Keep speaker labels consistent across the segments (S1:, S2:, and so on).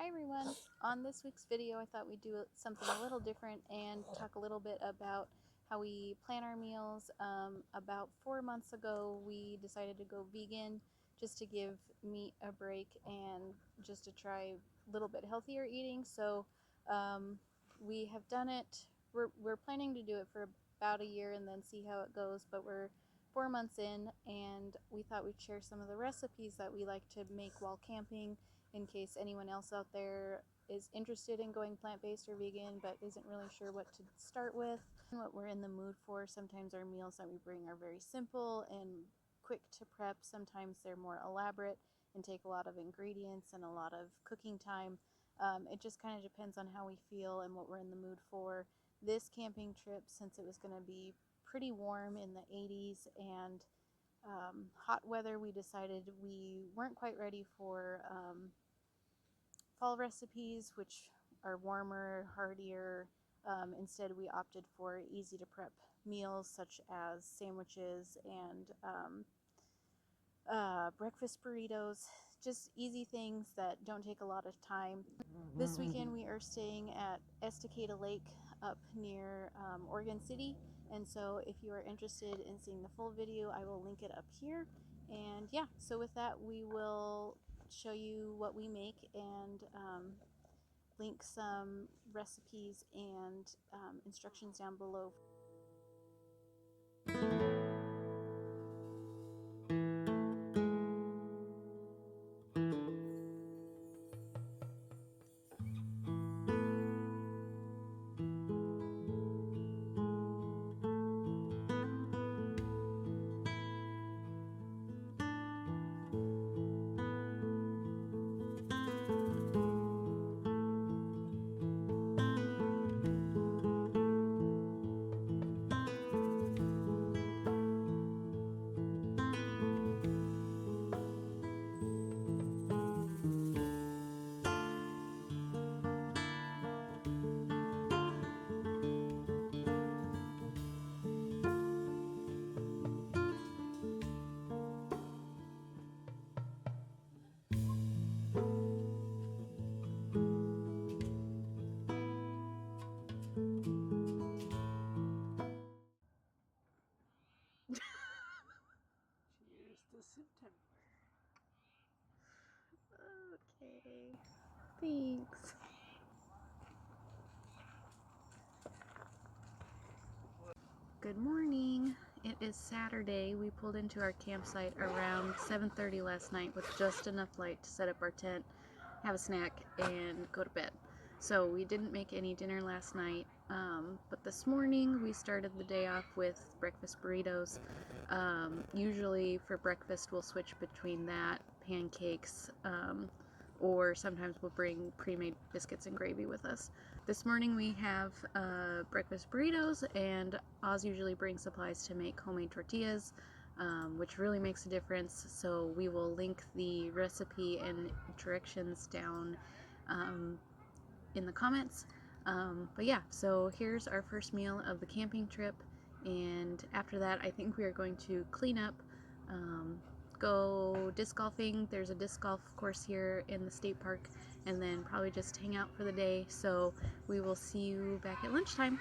S1: Hi everyone! On this week's video I thought we'd do something a little different and talk a little bit about how we plan our meals. About 4 months ago we decided to go vegan just to give meat a break and just to try a little bit healthier eating. So we have done it. We're planning to do it for about a year and then see how it goes, but we're 4 months in and we thought we'd share some of the recipes that we like to make while camping, in case anyone else out there is interested in going plant-based or vegan but isn't really sure what to start with and what we're in the mood for. Sometimes our meals that we bring are very simple and quick to prep. Sometimes they're more elaborate and take a lot of ingredients and a lot of cooking time. It just kind of depends on how we feel and what we're in the mood for. This camping trip, since it was going to be pretty warm in the 80s and hot weather, we decided we weren't quite ready for fall recipes, which are warmer, heartier. Instead, we opted for easy to prep meals such as sandwiches and breakfast burritos, just easy things that don't take a lot of time. This weekend we are staying at Estacada Lake up near Oregon City, and so if you are interested in seeing the full video, I will link it up here. And yeah, so with that we will show you what we make and link some recipes and instructions down below.
S2: Cheers to September.
S1: Okay, thanks. Good morning. It is Saturday. We pulled into our campsite around 7:30 last night with just enough light to set up our tent, have a snack, and go to bed. So we didn't make any dinner last night, but this morning we started the day off with breakfast burritos. Usually for breakfast we'll switch between that, pancakes, or sometimes we'll bring pre-made biscuits and gravy with us. This morning we have breakfast burritos, and Oz usually brings supplies to make homemade tortillas, which really makes a difference. So we will link the recipe and directions down in the comments. But yeah, so here's our first meal of the camping trip, and after that I think we are going to clean up, go disc golfing. There's a disc golf course here in the state park, and then probably just hang out for the day. So we will see you back at lunchtime.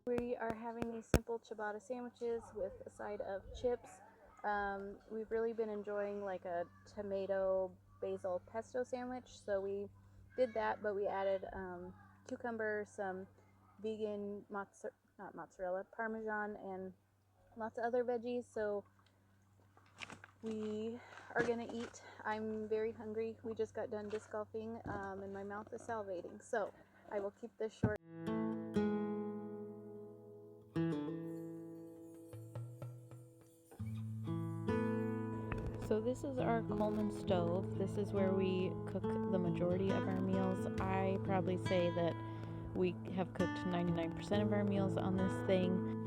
S1: We are having these simple ciabatta sandwiches with a side of chips. We've really been enjoying like a tomato basil pesto sandwich, so we did that, but we added cucumber, some vegan not mozzarella, parmesan, and lots of other veggies. So we are gonna eat. I'm very hungry. We just got done disc golfing, and my mouth is salivating. So I will keep this short. So this is our Coleman stove. This is where we cook the majority of our meals. I probably say that we have cooked 99% of our meals on this thing.